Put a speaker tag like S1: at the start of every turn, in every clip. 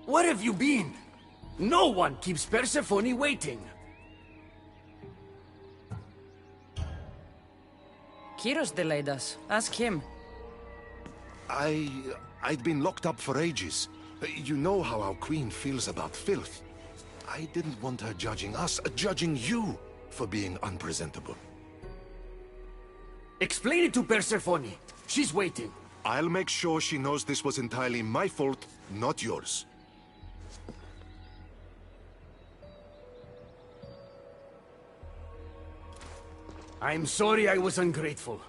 S1: Where have you been? No one keeps Persephone waiting.
S2: Kyros delayed us. Ask him.
S3: I'd been locked up for ages. You know how our queen feels about filth. I didn't want her judging us, judging you for being unpresentable.
S1: Explain it to Persephone. She's waiting.
S3: I'll make sure she knows this was entirely my fault, not yours.
S1: I'm sorry I was ungrateful.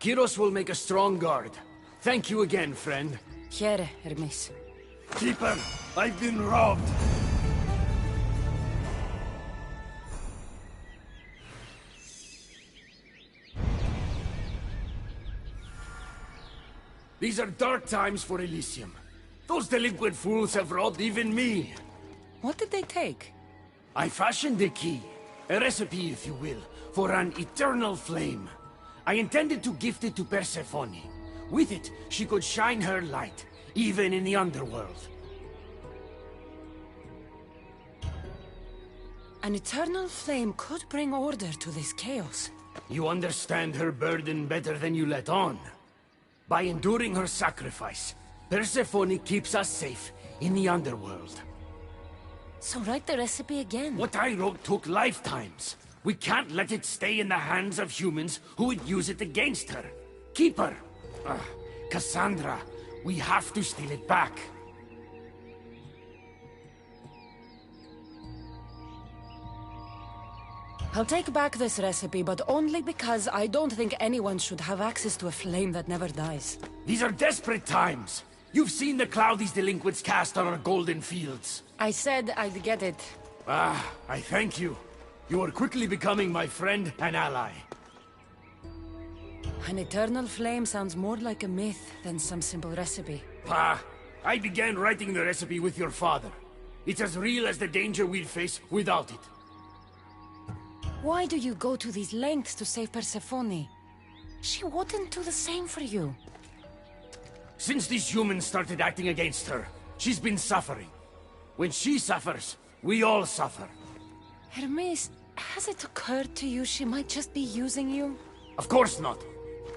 S1: Kyros will make a strong guard. Thank you again, friend.
S2: Here, Hermes.
S1: Keeper, I've been robbed. These are dark times for Elysium. Those delinquent fools have robbed even me.
S2: What did they take?
S1: I fashioned a key, a recipe if you will, for an eternal flame. I intended to gift it to Persephone. With it, she could shine her light, even in the underworld.
S2: An eternal flame could bring order to this chaos.
S1: You understand her burden better than you let on. By enduring her sacrifice, Persephone keeps us safe in the underworld.
S2: So write the recipe again.
S1: What I wrote took lifetimes. We can't let it stay in the hands of humans who would use it against her. Keep her. Cassandra, we have to steal it back.
S2: I'll take back this recipe, but only because I don't think anyone should have access to a flame that never dies.
S1: These are desperate times. You've seen the cloud these delinquents cast on our golden fields.
S2: I said I'd get it.
S1: I thank you. You are quickly becoming my friend and ally.
S2: An eternal flame sounds more like a myth than some simple recipe.
S1: I began writing the recipe with your father. It's as real as the danger we'd face without it.
S2: Why do you go to these lengths to save Persephone? She wouldn't do the same for you.
S1: Since these humans started acting against her, she's been suffering. When she suffers, we all suffer.
S2: Hermes, has it occurred to you she might just be using you?
S1: Of course not.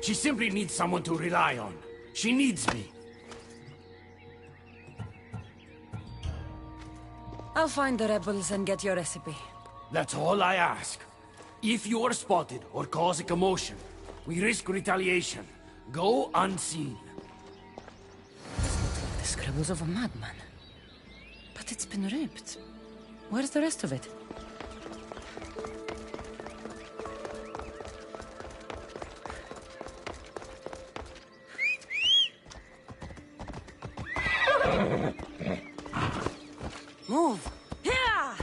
S1: She simply needs someone to rely on. She needs me.
S2: I'll find the rebels and get your recipe.
S1: That's all I ask. If you are spotted or cause a commotion, we risk retaliation. Go unseen.
S2: The scribbles of a madman. But it's been ripped. Where's the rest of it? Move! Here!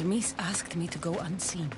S2: Hermes asked me to go unseen.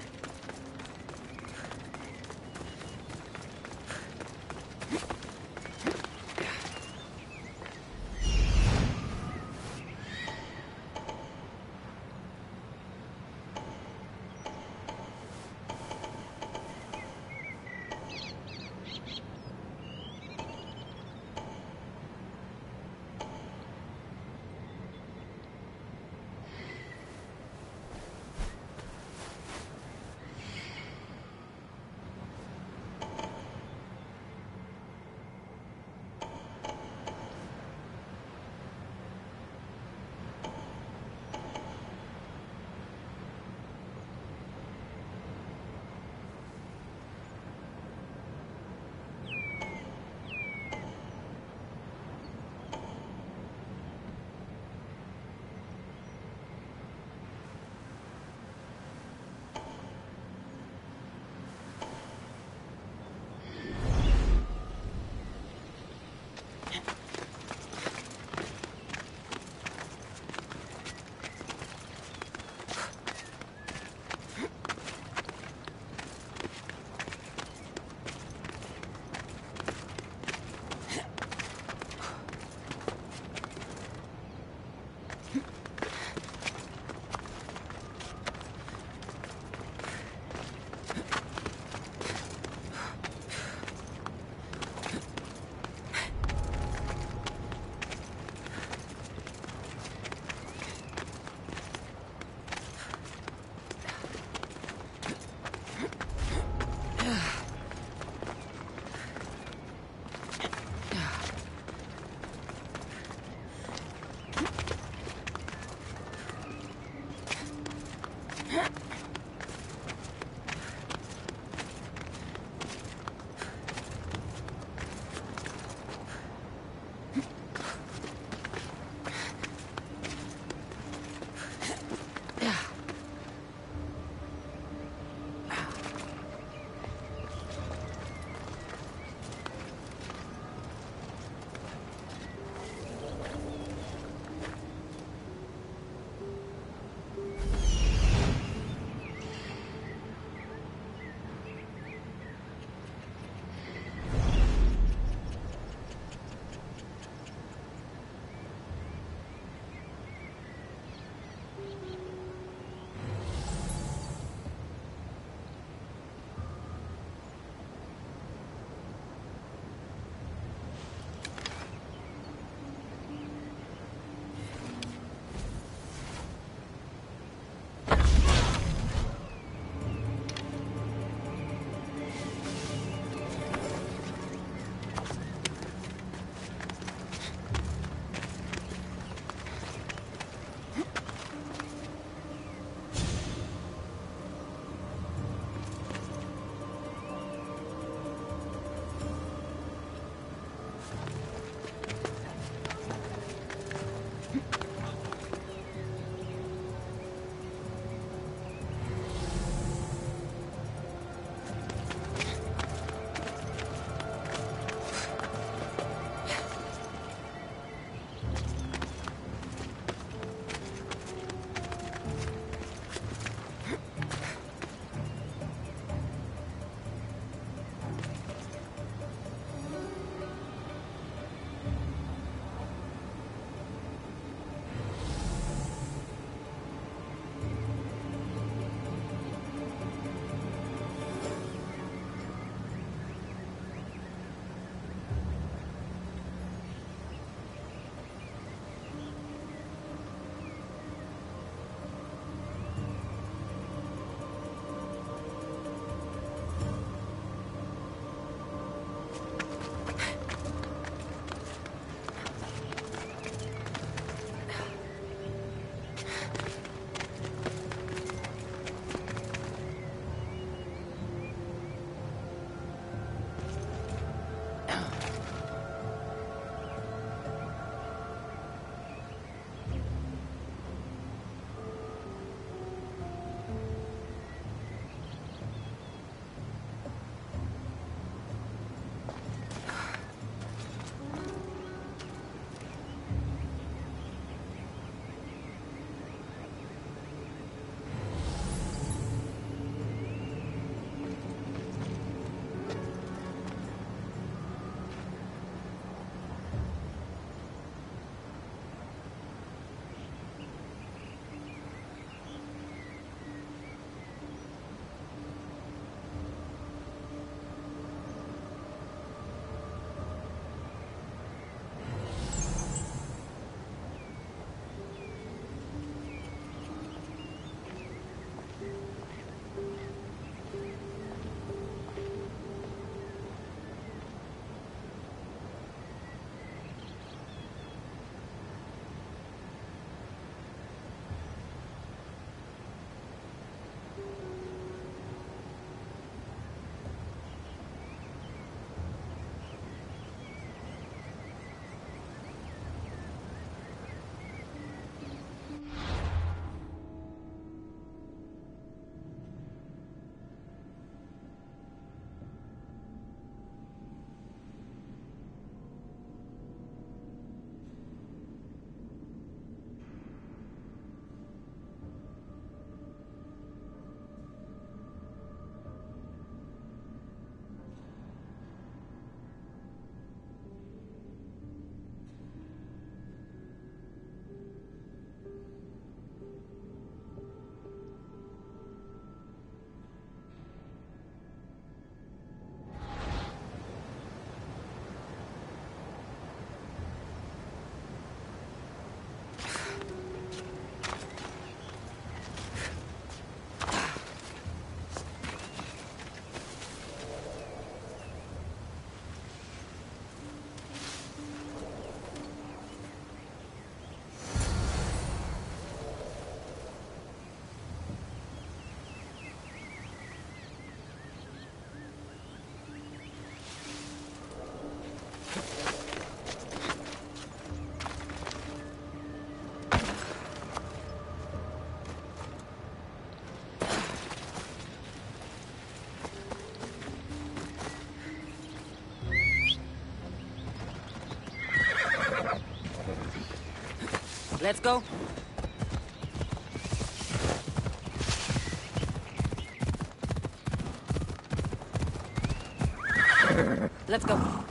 S2: Let's go. Let's go.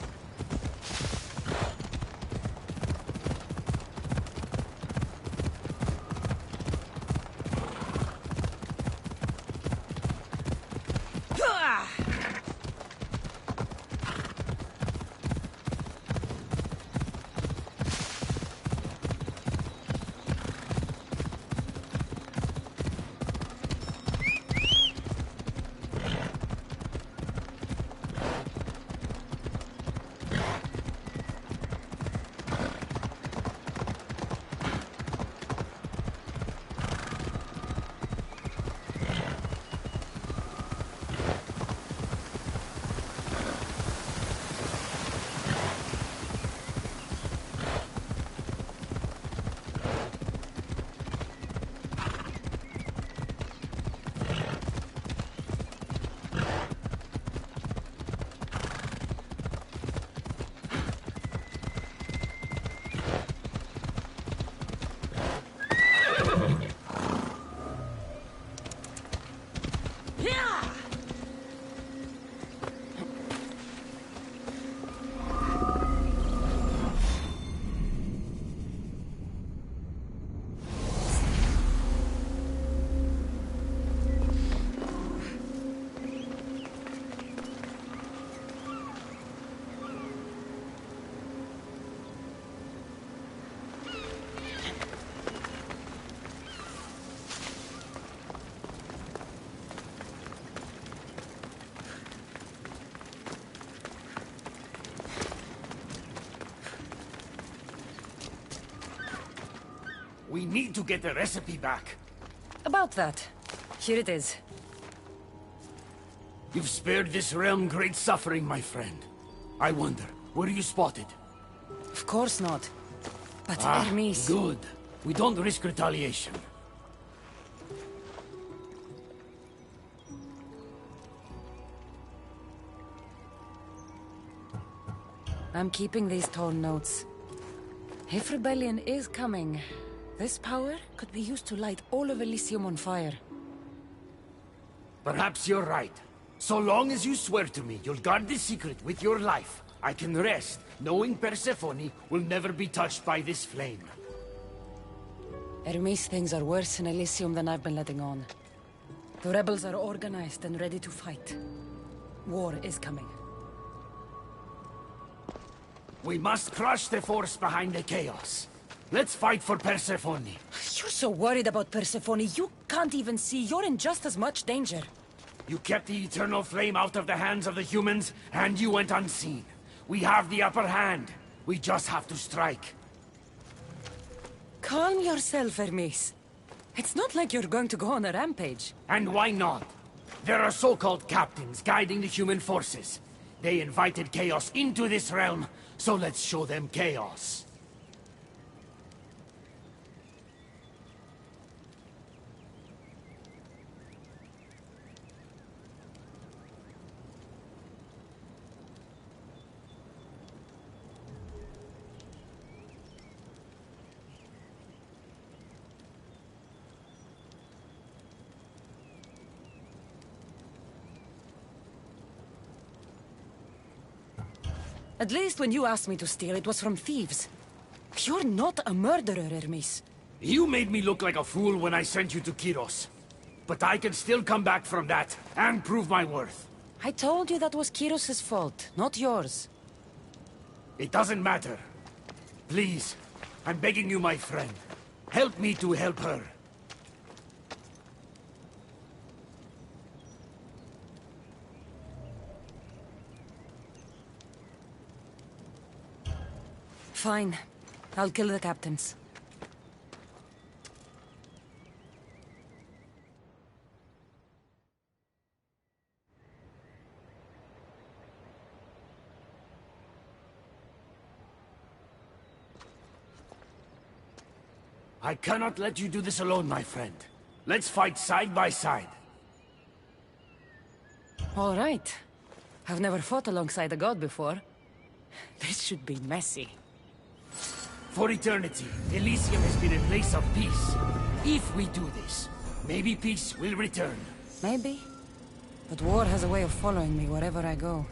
S1: We need to get the recipe back.
S2: About that. Here it is.
S1: You've spared this realm great suffering, my friend. I wonder, were you spotted?
S2: Of course not. But Hermes...
S1: Good. We don't risk retaliation.
S2: I'm keeping these torn notes. If rebellion is coming, this power could be used to light all of Elysium on fire.
S1: Perhaps you're right. So long as you swear to me you'll guard this secret with your life, I can rest, knowing Persephone will never be touched by this flame.
S2: Hermes, things are worse in Elysium than I've been letting on. The rebels are organized and ready to fight. War is coming.
S1: We must crush the force behind the chaos. Let's fight for Persephone.
S2: You're so worried about Persephone, you can't even see you're in just as much danger.
S1: You kept the eternal flame out of the hands of the humans, and you went unseen. We have the upper hand. We just have to strike.
S2: Calm yourself, Hermes. It's not like you're going to go on a rampage.
S1: And why not? There are so-called captains guiding the human forces. They invited chaos into this realm, so let's show them chaos.
S2: At least when you asked me to steal, it was from thieves. You're not a murderer, Hermes.
S1: You made me look like a fool when I sent you to Kyros. But I can still come back from that, and prove my worth.
S2: I told you that was Kyros' fault, not yours.
S1: It doesn't matter. Please, I'm begging you, my friend. Help me to help her.
S2: Fine. I'll kill the captains.
S1: I cannot let you do this alone, my friend. Let's fight side by side.
S2: All right. I've never fought alongside a god before. This should be messy.
S1: For eternity, Elysium has been a place of peace. If we do this, maybe peace will return.
S2: Maybe. But war has a way of following me wherever I go.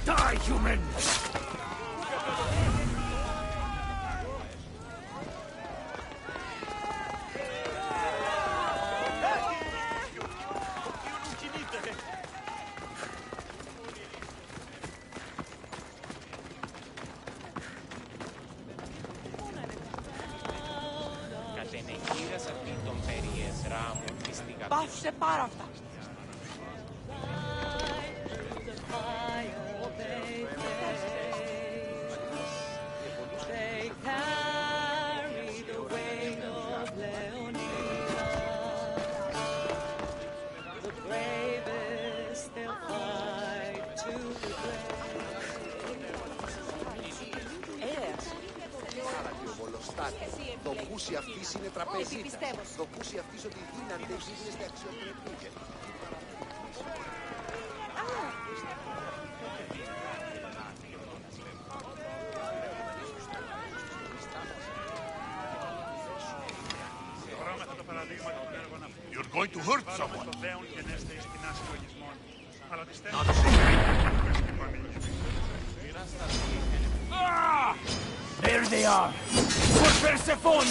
S1: Die, human!
S4: Πάψε πάρα αυτά.
S5: Το πούσι αυτής είναι τραπεζίτας. Το πούσι αυτής ότι δύναται γίνεστε αξιοπρεπή.
S6: You're going to hurt someone.
S1: Ah! There they are! For Persephone!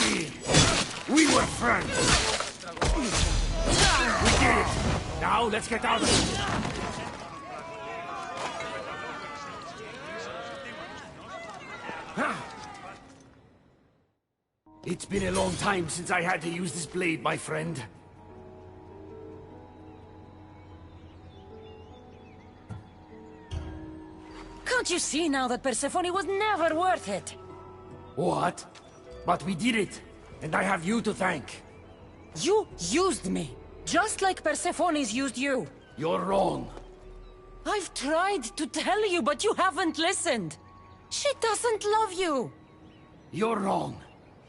S1: We were friends! We did it! Now let's get out of here! It's been a long time since I had to use this blade, my friend.
S2: Can't you see now that Persephone was never worth it?
S1: What? But we did it, and I have you to thank.
S2: You used me, just like Persephone's used you.
S1: You're wrong.
S2: I've tried to tell you, but you haven't listened. She doesn't love you.
S1: You're wrong.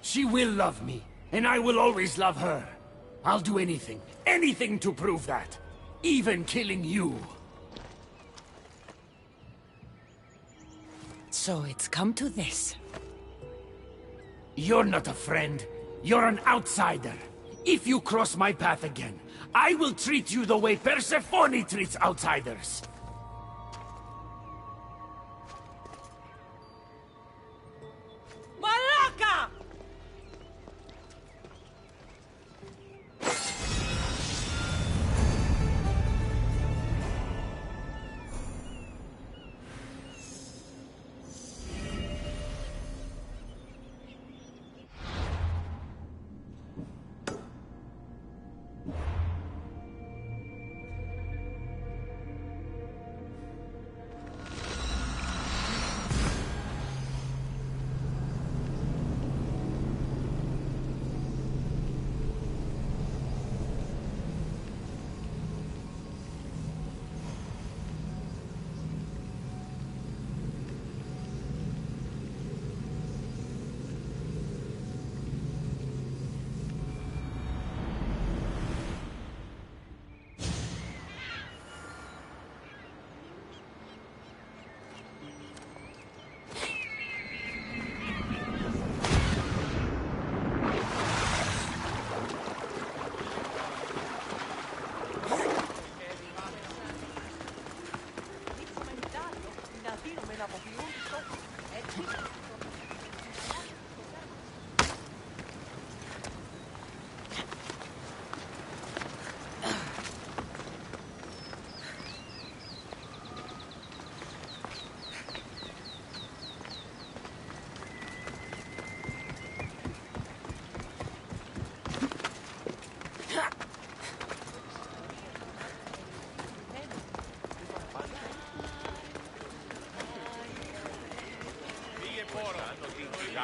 S1: She will love me, and I will always love her. I'll do anything, anything to prove that. Even killing you.
S2: So it's come to this.
S1: You're not a friend. You're an outsider. If you cross my path again, I will treat you the way Persephone treats outsiders.
S2: Malaka!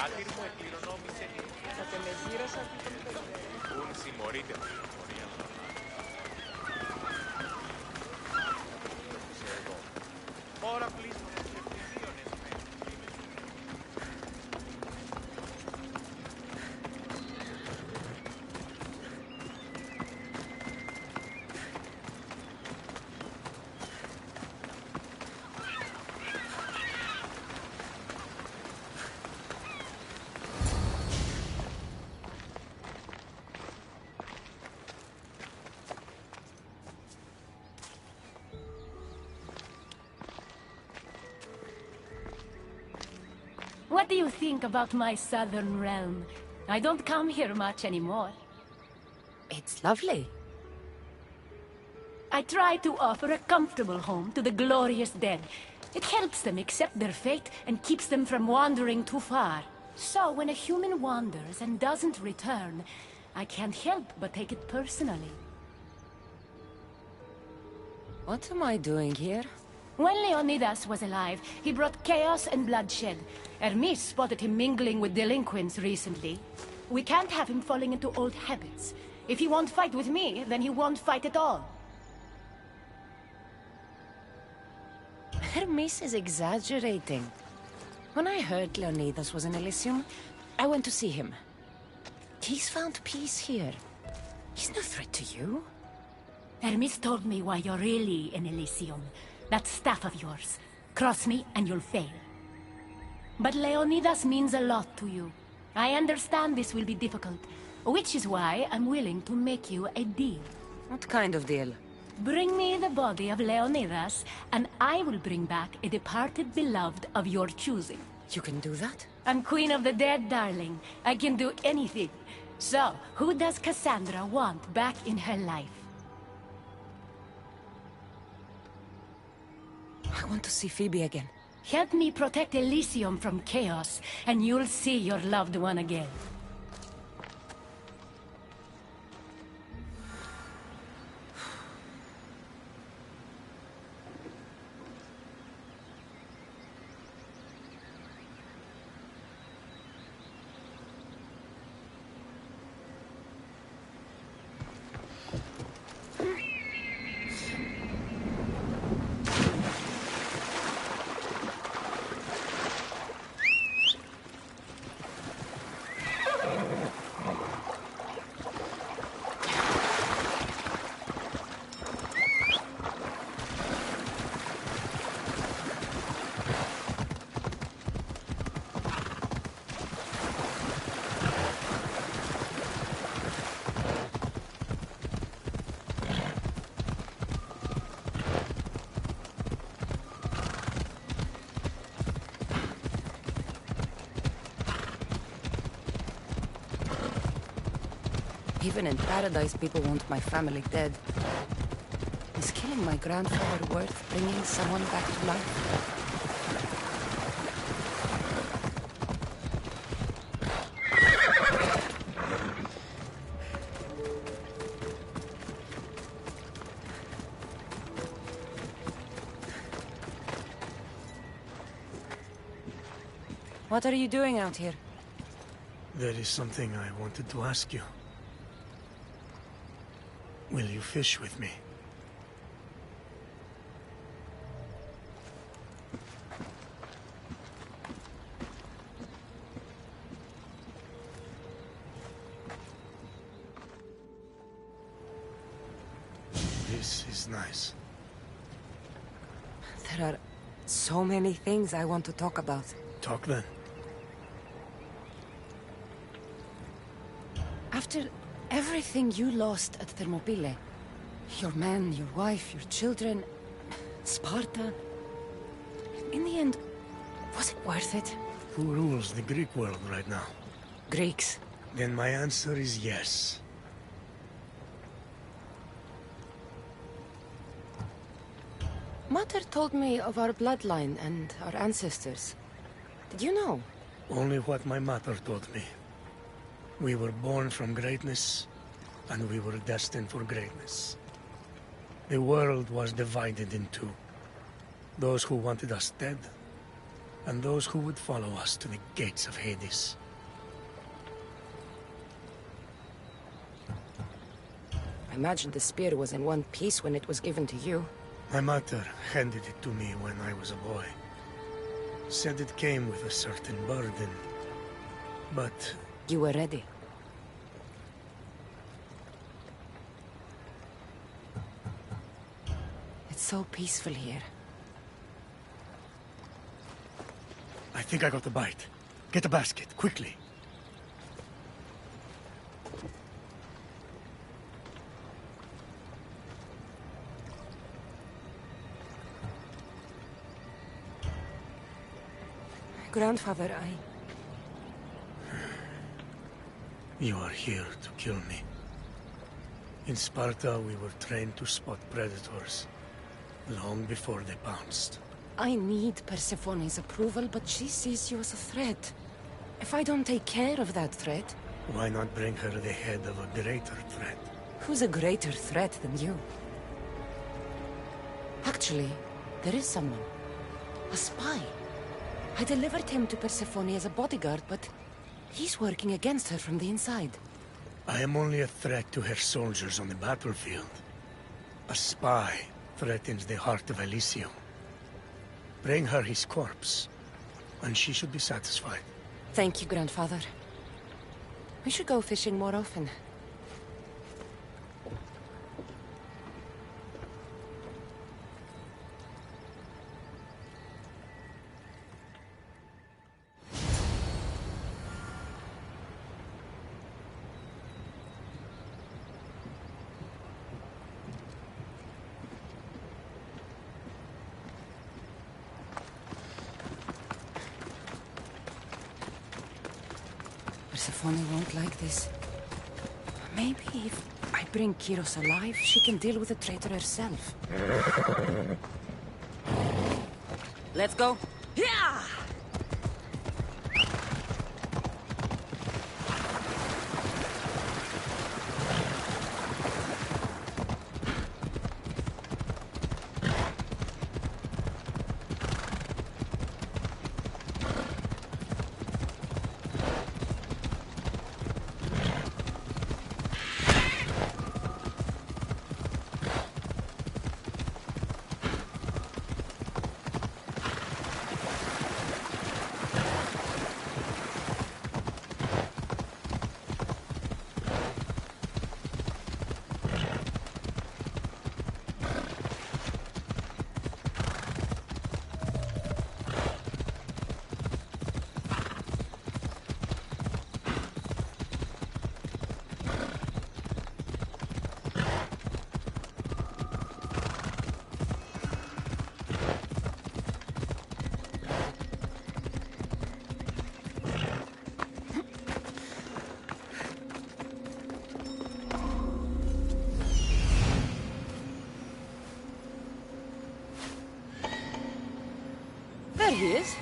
S4: μάρτυρ μου εκκληρονόμησε
S7: Θα te με γύρασα και τον
S4: Πούν συμμορείτε με συμμορία. Ώρα πλήσμα με τους ευθυδίωνες με.
S8: What do you think about my southern realm? I don't come here much anymore.
S2: It's lovely.
S8: I try to offer a comfortable home to the glorious dead. It helps them accept their fate and keeps them from wandering too far. So when a human wanders and doesn't return, I can't help but take it personally.
S2: What am I doing here?
S8: When Leonidas was alive, he brought chaos and bloodshed. Hermes spotted him mingling with delinquents recently. We can't have him falling into old habits. If he won't fight with me, then he won't fight at all.
S2: Hermes is exaggerating. When I heard Leonidas was in Elysium, I went to see him. He's found peace here. He's no threat to you.
S8: Hermes told me why you're really in Elysium. That staff of yours. Cross me and you'll fail. But Leonidas means a lot to you. I understand this will be difficult, which is why I'm willing to make you a deal.
S2: What kind of deal?
S8: Bring me the body of Leonidas, and I will bring back a departed beloved of your choosing.
S2: You can do that?
S8: I'm queen of the dead, darling. I can do anything. So, who does Cassandra want back in her life?
S2: I want to see Phoebe again.
S8: Help me protect Elysium from chaos, and you'll see your loved one again.
S2: Even in paradise, people want my family dead. Is killing my grandfather worth bringing someone back to life? What are you doing out here?
S9: There is something I wanted to ask you. Will you fish with me? This is nice.
S2: There are so many things I want to talk about.
S9: Talk then.
S2: After everything you lost at Thermopylae, your men, your wife, your children, Sparta, in the end, was it worth it?
S9: Who rules the Greek world right now?
S2: Greeks.
S9: Then my answer is yes.
S2: Mater told me of our bloodline and our ancestors. Did you know?
S9: Only what my mother told me. We were born from greatness, and we were destined for greatness. The world was divided in two. Those who wanted us dead, and those who would follow us to the gates of Hades.
S2: I imagine the spear was in one piece when it was given to you.
S9: My mother handed it to me when I was a boy. Said it came with a certain burden, but...
S2: You were ready. It's so peaceful here.
S9: I think I got the bite. Get a basket, quickly.
S2: Grandfather,
S9: You are here to kill me. In Sparta, we were trained to spot predators, long before they pounced.
S2: I need Persephone's approval, but she sees you as a threat. If I don't take care of that threat...
S9: Why not bring her the head of a greater threat?
S2: Who's a greater threat than you? Actually, there is someone. A spy. I delivered him to Persephone as a bodyguard, but he's working against her from the inside.
S9: I am only a threat to her soldiers on the battlefield. A spy threatens the heart of Elysium. Bring her his corpse, and she should be satisfied.
S2: Thank you, Grandfather. We should go fishing more often. Persephone won't like this. Maybe if I bring Kyros alive, she can deal with the traitor herself. Let's go. Yeah! There he is.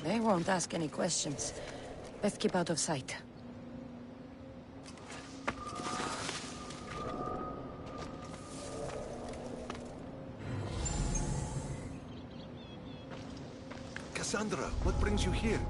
S2: They won't ask any questions. Let's keep out of sight.
S3: Cassandra, what brings you here?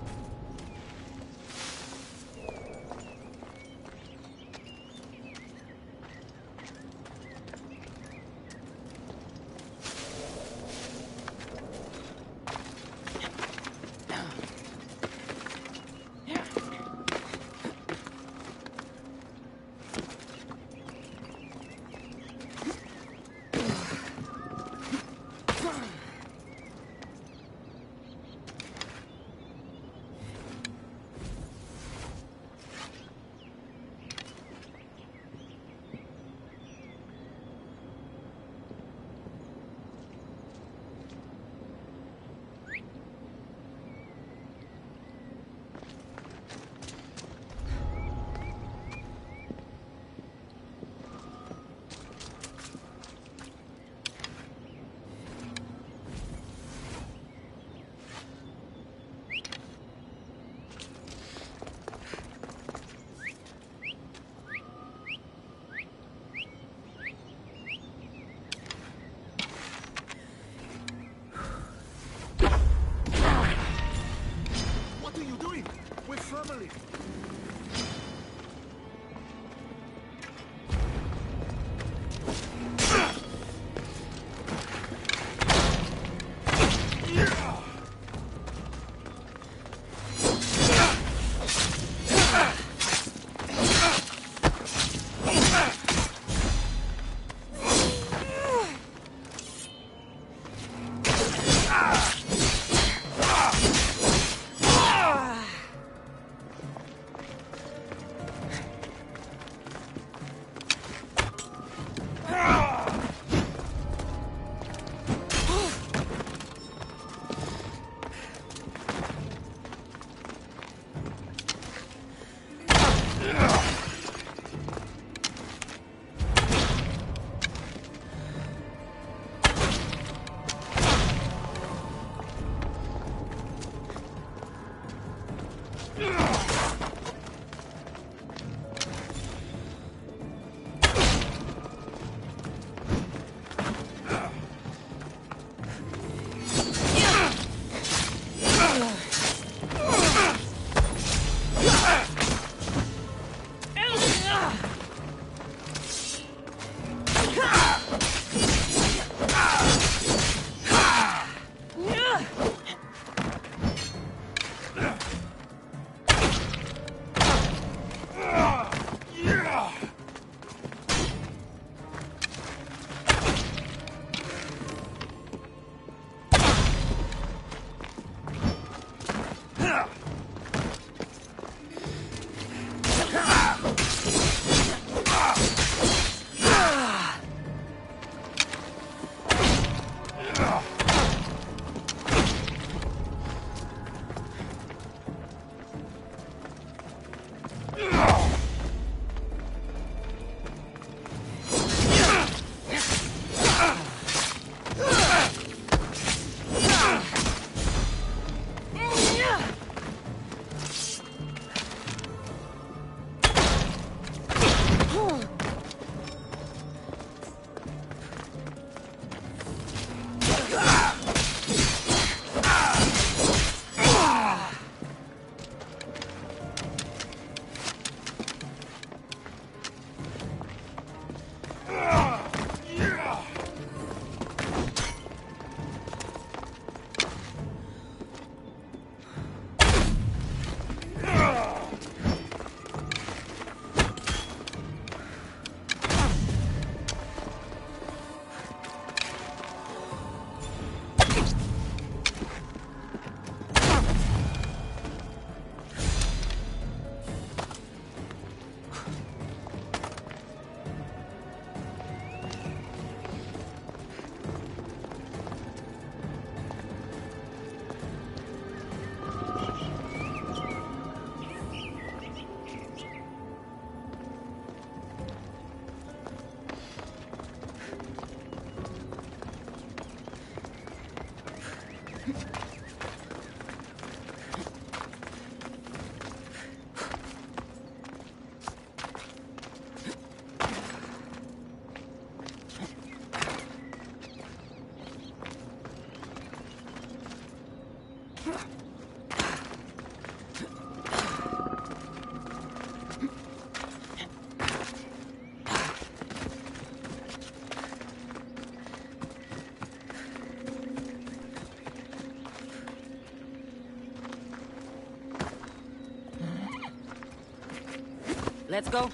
S2: Let's go.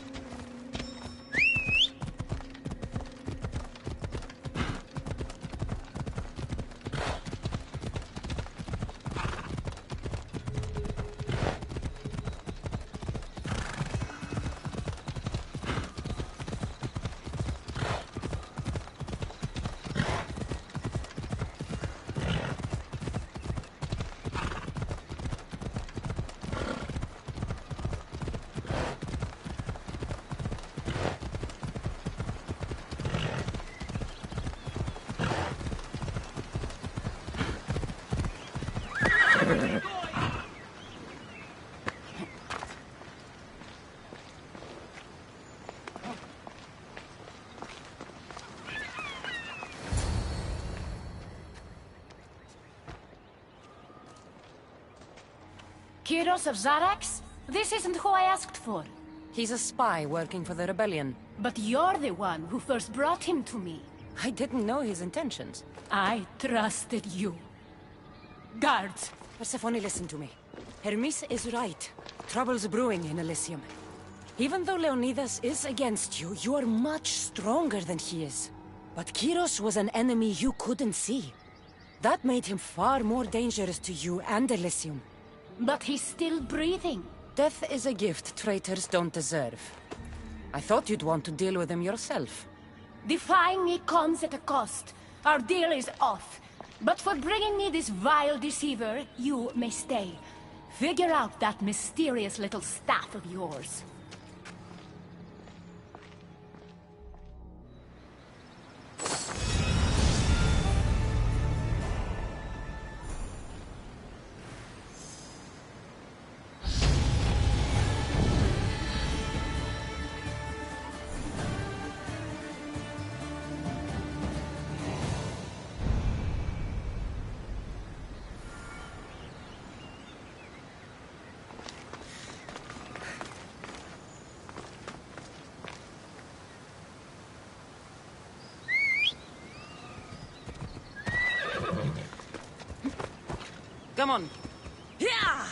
S8: Kyros of Zarax? This isn't who I asked for.
S2: He's a spy working for the rebellion.
S8: But you're the one who first brought him to me.
S2: I didn't know his intentions.
S8: I trusted you. Guards!
S2: Persephone, listen to me. Hermes is right. Trouble's brewing in Elysium. Even though Leonidas is against you, you are much stronger than he is. But Kyros was an enemy you couldn't see. That made him far more dangerous to you and Elysium.
S8: But he's still breathing.
S2: Death is a gift traitors don't deserve. I thought you'd want to deal with him yourself.
S8: Defying me comes at a cost. Our deal is off. But for bringing me this vile deceiver, you may stay. Figure out that mysterious little staff of yours.
S2: Come on. Yeah!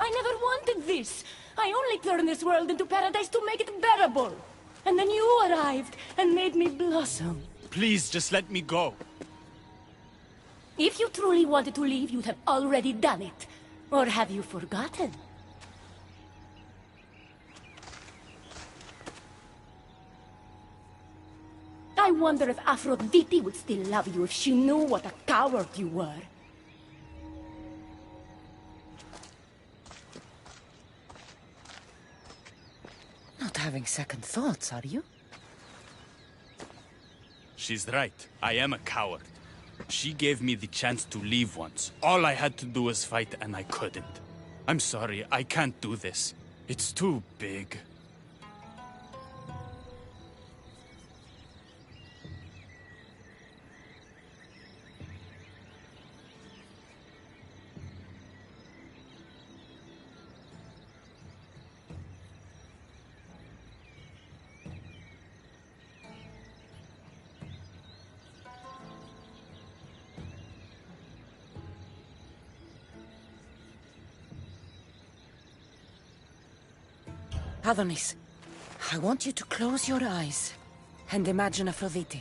S8: I never wanted this. I only turned this world into paradise to make it bearable. And then you arrived and made me blossom.
S10: Please, just let me go.
S8: If you truly wanted to leave, you'd have already done it. Or have you forgotten? I wonder if Aphrodite would still love you if she knew what a coward you were.
S2: Not having second thoughts, are you?
S10: She's right. I am a coward. She gave me the chance to leave once. All I had to do was fight, and I couldn't. I'm sorry, I can't do this. It's too big.
S2: Adonis, I want you to close your eyes and imagine Aphrodite.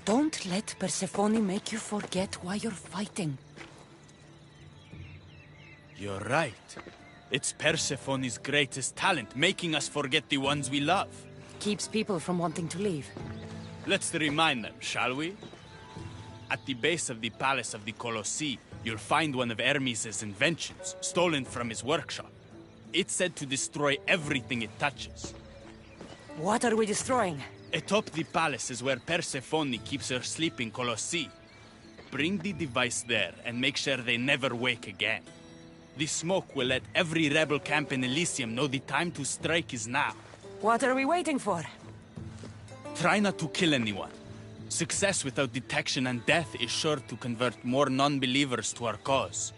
S2: Don't let Persephone make you forget why you're fighting.
S10: You're right. It's Persephone's greatest talent, making us forget the ones we love.
S2: Keeps people from wanting to leave.
S10: Let's remind them, shall we? At the base of the palace of the Colossi, you'll find one of Hermes' inventions, stolen from his workshop. It's said to destroy everything it touches.
S2: What are we destroying?
S10: Atop the palace is where Persephone keeps her sleeping Colossi. Bring the device there and make sure they never wake again. The smoke will let every rebel camp in Elysium know the time to strike is now.
S2: What are we waiting for?
S10: Try not to kill anyone. Success without detection and death is sure to convert more non-believers to our cause.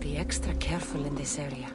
S2: Be extra careful in this area.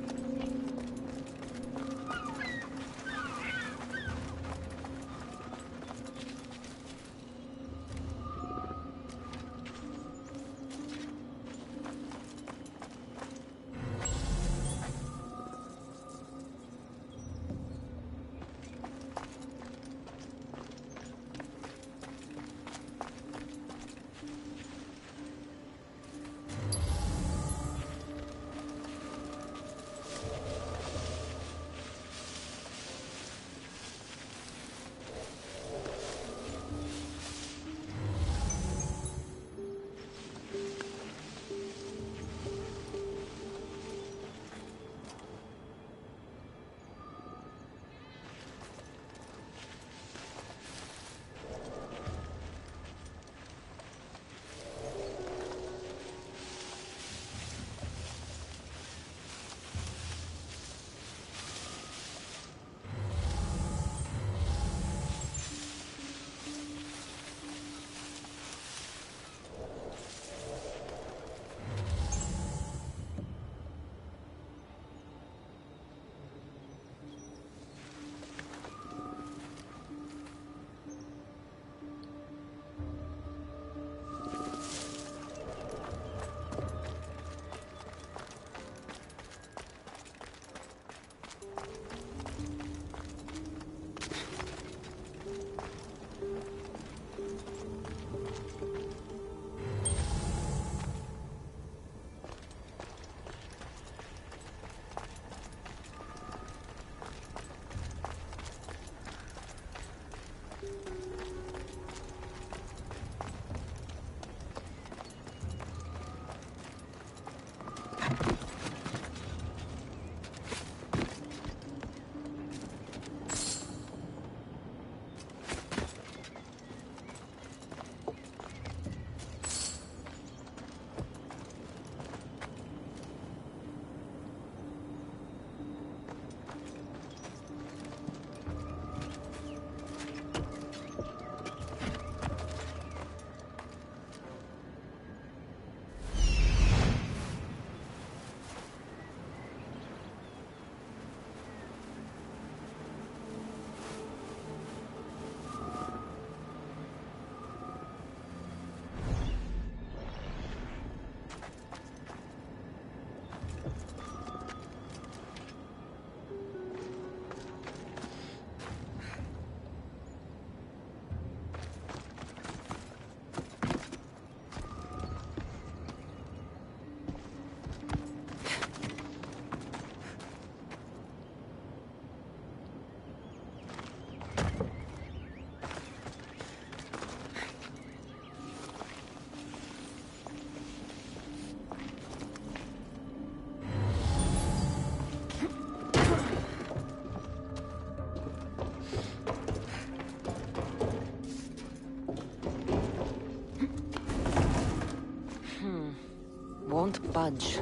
S2: won't budge.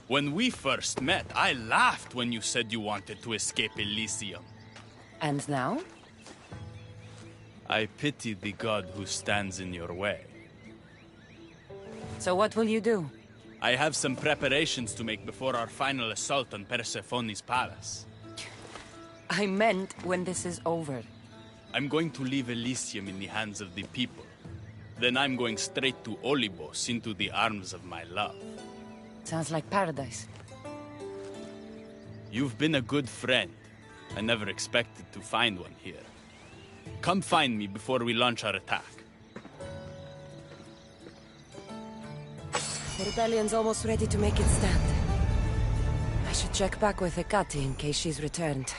S10: When we first met, I laughed when you said you wanted to escape Elysium.
S2: And now?
S10: I pity the god who stands in your way.
S2: So what will you do?
S10: I have some preparations to make before our final assault on Persephone's palace.
S2: I meant when this is over.
S10: I'm going to leave Elysium in the hands of the people. Then I'm going straight to Olibos, into the arms of my love.
S2: Sounds like paradise.
S10: You've been a good friend. I never expected to find one here. Come find me before we launch our attack.
S2: The rebellion's almost ready to make its stand. I should check back with Hecate in case she's returned.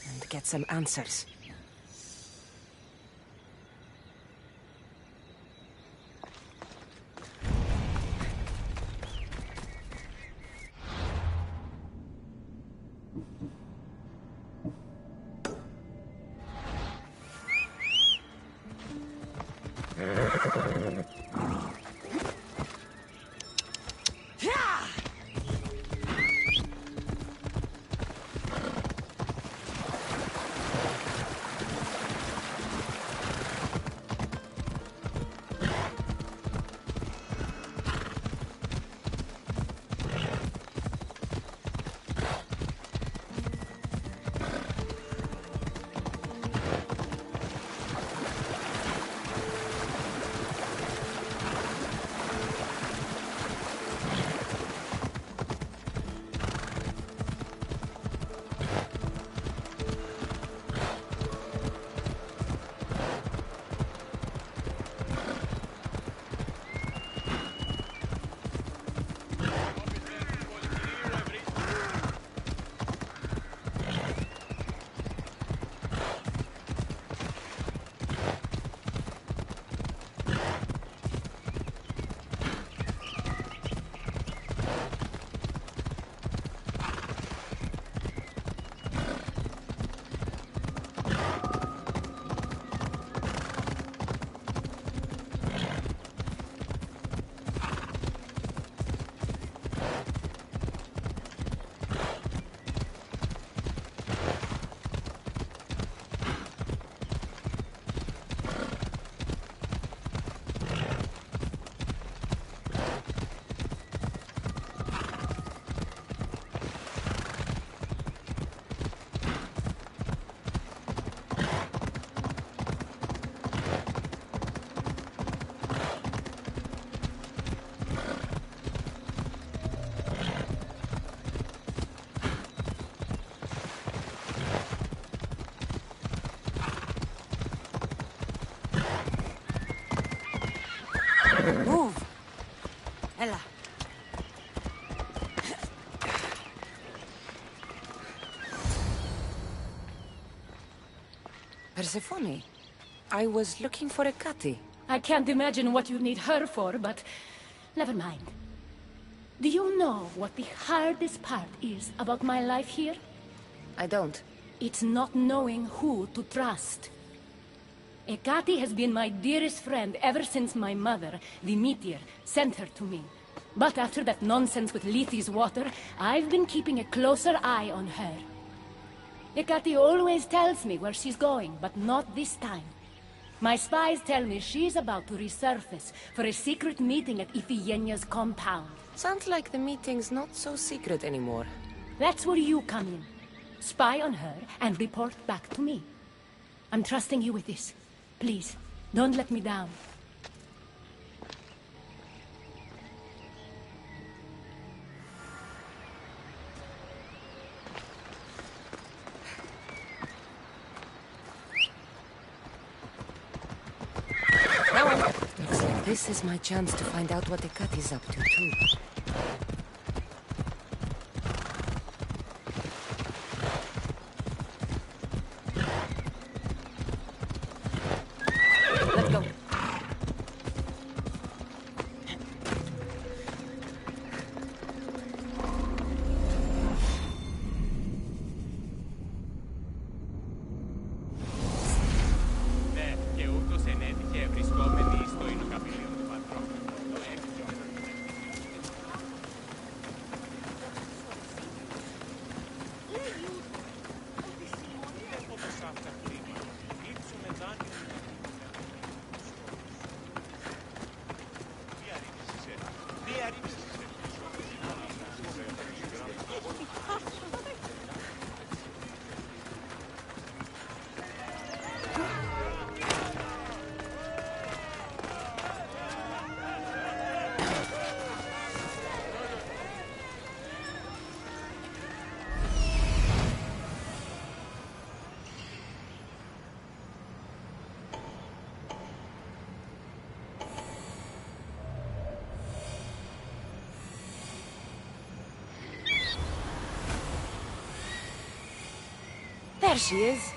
S2: And get some answers. Move! Ella. Persephone, I was looking for Hecate.
S8: I can't imagine what you need her for, but never mind. Do you know what the hardest part is about my life here?
S2: I don't.
S8: It's not knowing who to trust. Hecate has been my dearest friend ever since my mother, the meteor, sent her to me. But after that nonsense with Lethe's water, I've been keeping a closer eye on her. Hecate always tells me where she's going, but not this time. My spies tell me she's about to resurface for a secret meeting at Iphigenia's compound.
S2: Sounds like the meeting's not so secret anymore.
S8: That's where you come in. Spy on her and report back to me. I'm trusting you with this. Please, don't let me down.
S2: Looks like this is my chance to find out what Hecate's up to, too. Let's go.
S4: Ναι, και ούτως ενέτυχε βρισκόμενοι στο εινοκαπηλείο του πατρόκου. Το έξω.
S2: There she is.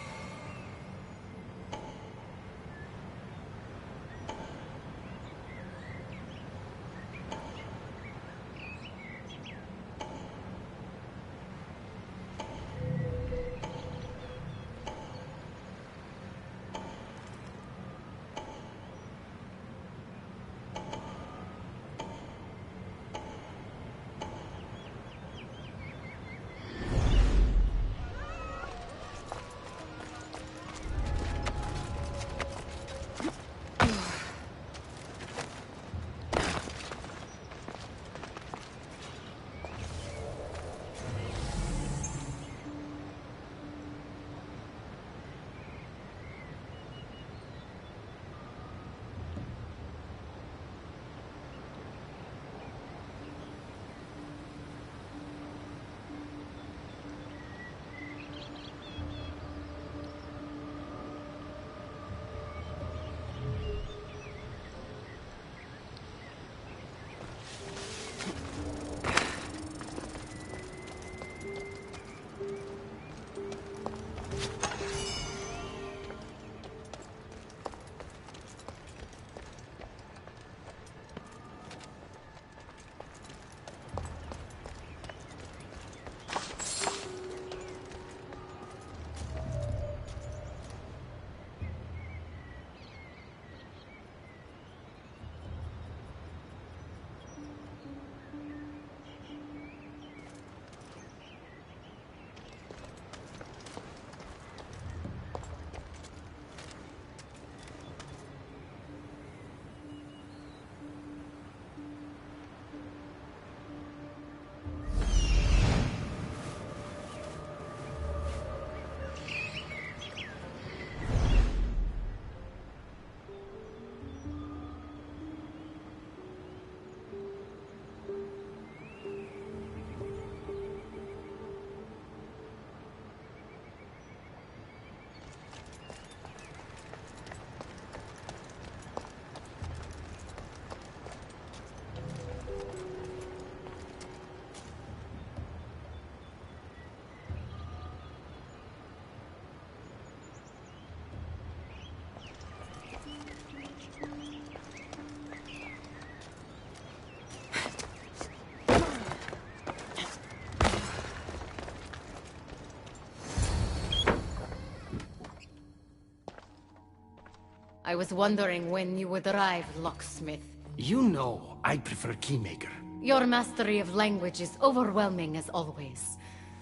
S11: I was wondering when you would arrive, locksmith.
S1: You know, I prefer Keymaker.
S11: Your mastery of language is overwhelming as always.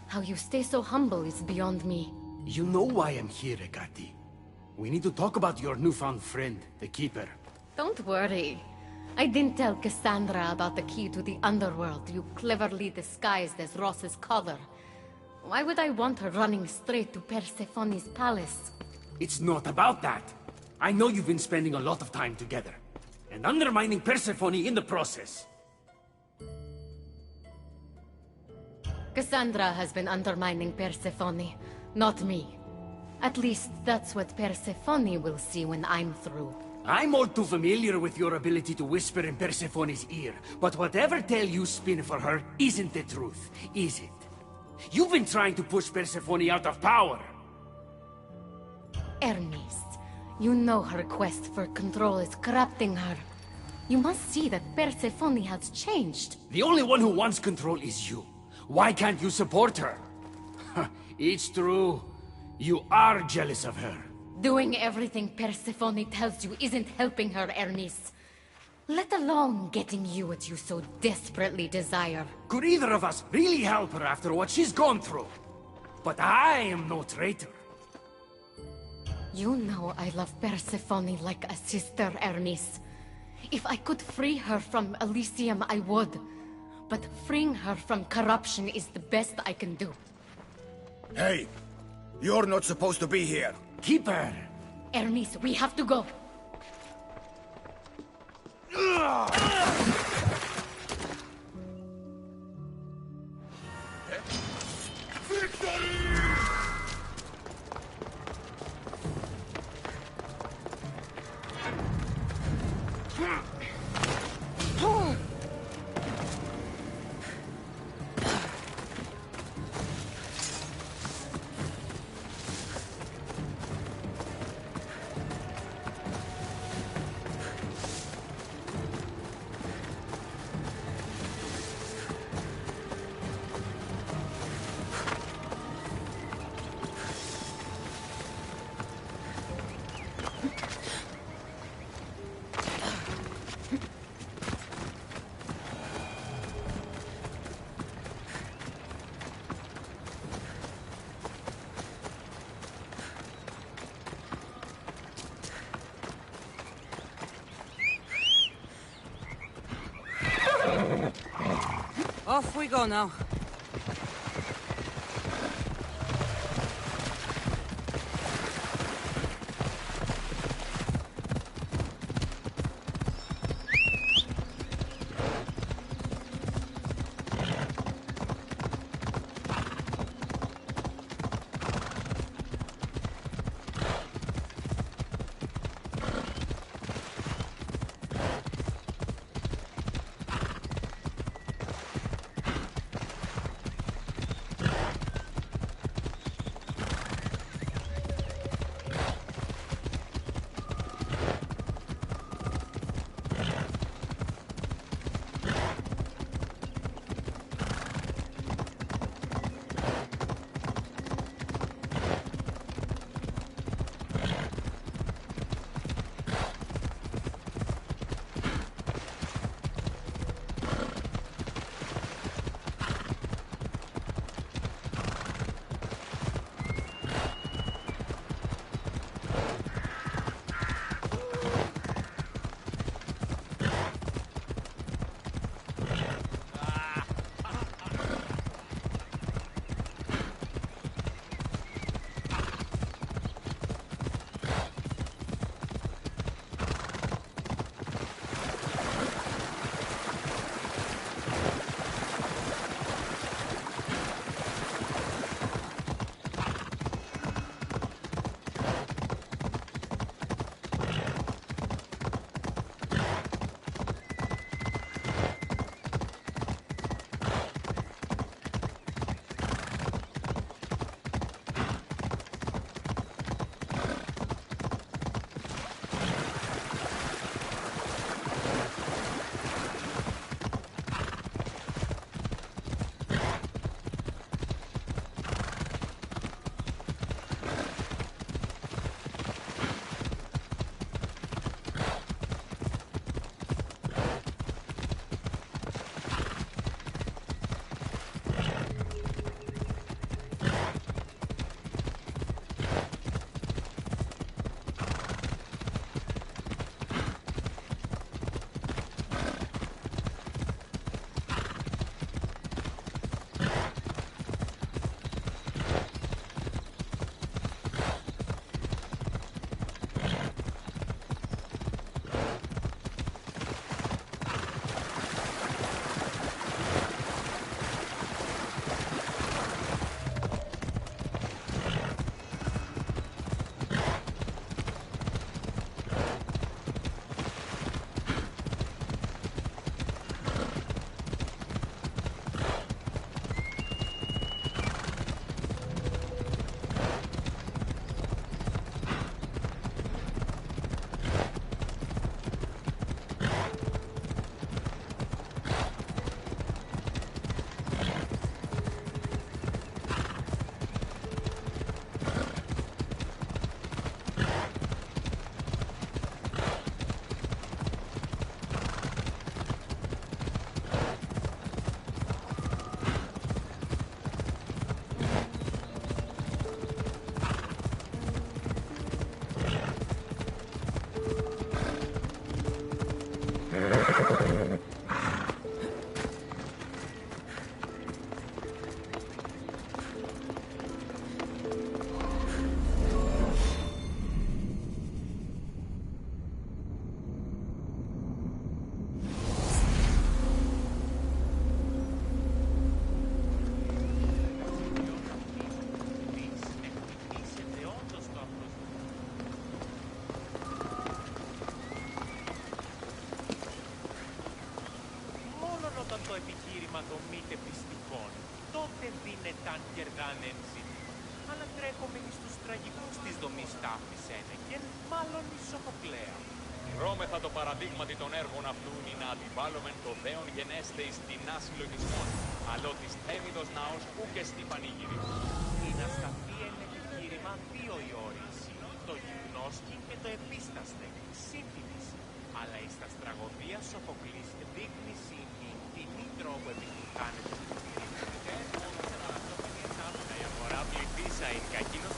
S11: How you stay so humble is beyond me.
S1: You know why I'm here, Ekati. We need to talk about your newfound friend, the Keeper.
S11: Don't worry. I didn't tell Cassandra about the key to the underworld you cleverly disguised as Ross's collar. Why would I want her running straight to Persephone's palace?
S1: It's not about that. I know you've been spending a lot of time together, and undermining Persephone in the process.
S11: Cassandra has been undermining Persephone, not me. At least that's what Persephone will see when I'm through.
S1: I'm all too familiar with your ability to whisper in Persephone's ear, but whatever tale you spin for her isn't the truth, is it? You've been trying to push Persephone out of power!
S11: Hermes, you know her quest for control is corrupting her. You must see that Persephone has changed.
S1: The only one who wants control is you. Why can't you support her? It's true. You are jealous of her.
S11: Doing everything Persephone tells you isn't helping her, Hermes. Let alone getting you what you so desperately desire.
S1: Could either of us really help her after what she's gone through? But I am no traitor.
S11: You know I love Persephone like a sister, Hermes. If I could free her from Elysium, I would. But freeing her from corruption is the best I can do.
S12: Hey! You're not supposed to be here!
S1: Keeper!
S11: Hermes, we have to go!
S2: Off we go now.
S13: Ρώμεθα το παραδείγματι των έργων αυτού είναι να αντιβάλλομεν το δέον γενέστε εις τεινά συλλογισμών, αλλό της θέμηδος ναός ουκ εστι πανήγυρη.
S4: Είναι ασταθή εν επιχείρημα δύο οι όρεις, το γυμνόσκι και το επίσταστε, σύντιμης, αλλά εις τα στραγωδία Σοφοκλής δείχνει σύγχη τιμή τρόπο επιτυχάνεται. Η αγορά πληθύσα είναι κακίνος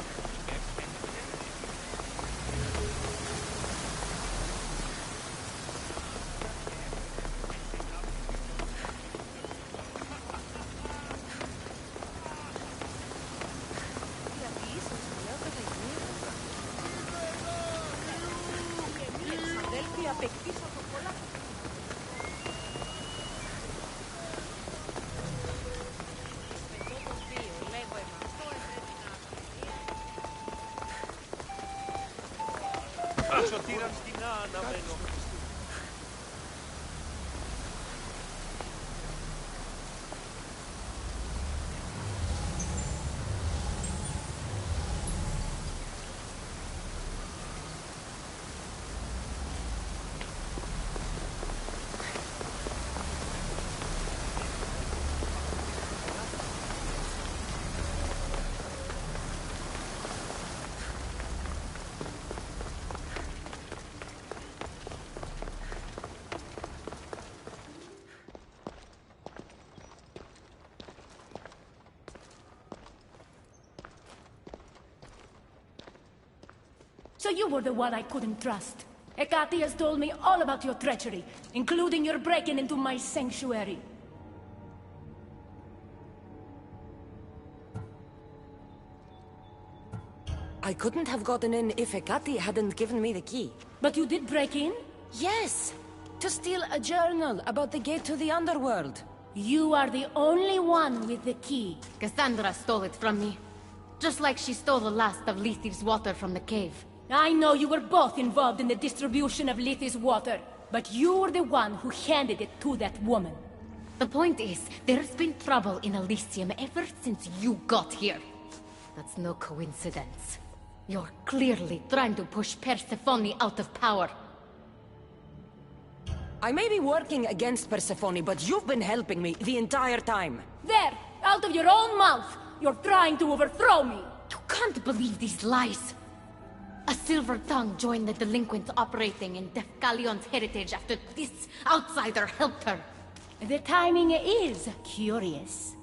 S8: So you were the one I couldn't trust. Hecate has told me all about your treachery, including your breaking into my sanctuary.
S2: I couldn't have gotten in if Hecate hadn't given me the key.
S8: But you did break in?
S2: Yes! To steal a journal about the gate to the underworld.
S8: You are the only one with the key.
S11: Cassandra stole it from me. Just like she stole the last of Lethe's water from the cave.
S8: I know you were both involved in the distribution of Lethe's water, but you were the one who handed it to that woman.
S11: The point is, there's been trouble in Elysium ever since you got here. That's no coincidence. You're clearly trying to push Persephone out of power.
S2: I may be working against Persephone, but you've been helping me the entire time.
S8: There! Out of your own mouth! You're trying to overthrow me!
S11: You can't believe these lies! A silver tongue joined the delinquents operating in Defcalion's heritage after this outsider helped her.
S8: The timing is curious.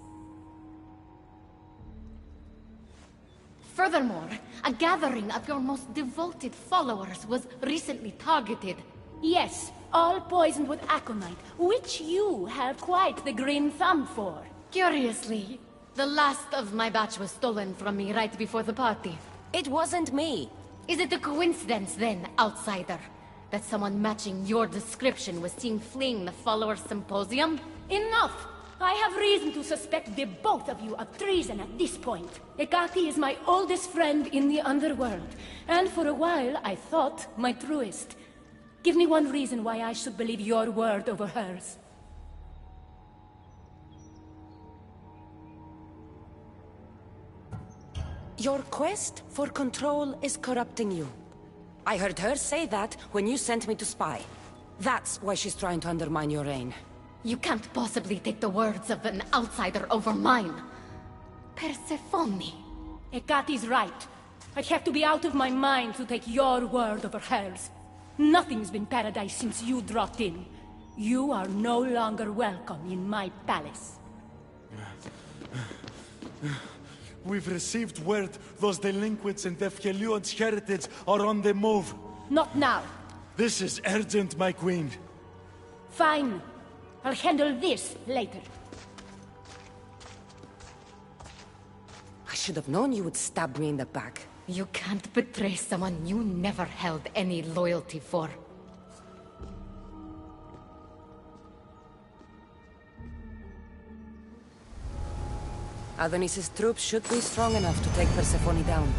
S11: Furthermore, a gathering of your most devoted followers was recently targeted.
S8: Yes, all poisoned with aconite, which you have quite the green thumb for.
S11: Curiously, the last of my batch was stolen from me right before the party.
S2: It wasn't me.
S11: Is it a coincidence then, outsider, that someone matching your description was seen fleeing the followers' symposium?
S8: Enough! I have reason to suspect the both of you of treason at this point. Hecate is my oldest friend in the underworld, and for a while I thought my truest. Give me one reason why I should believe your word over hers.
S2: Your quest for control is corrupting you. I heard her say that when you sent me to spy. That's why she's trying to undermine your reign.
S11: You can't possibly take the words of an outsider over mine. Persephone.
S8: Hecate's right. I'd have to be out of my mind to take your word over hers. Nothing's been paradise since you dropped in. You are no longer welcome in my palace.
S14: We've received word those delinquents in Defkelion's heritage are on the move.
S8: Not now.
S14: This is urgent, my queen.
S8: Fine. I'll handle this later.
S2: I should have known you would stab me in the back.
S11: You can't betray someone you never held any loyalty for.
S2: Adonis's troops should be strong enough to take Persephone down.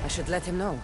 S2: I should let him know.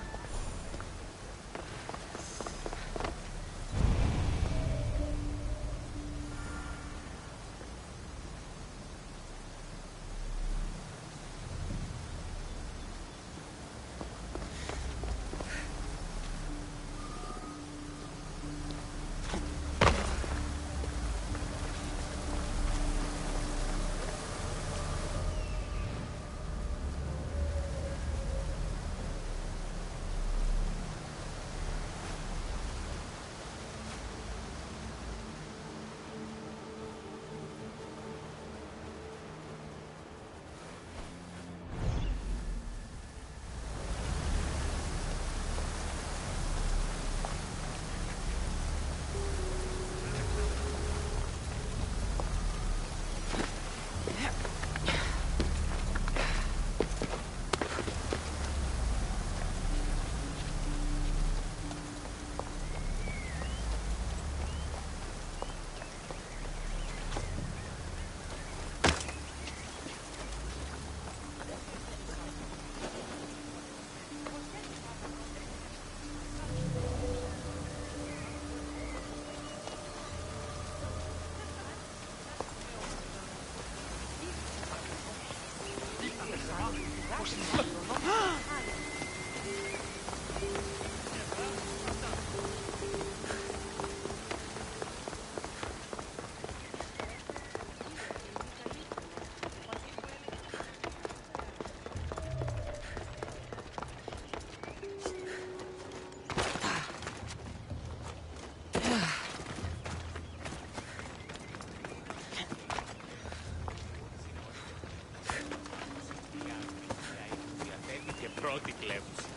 S10: Πρώτη κλέβουση.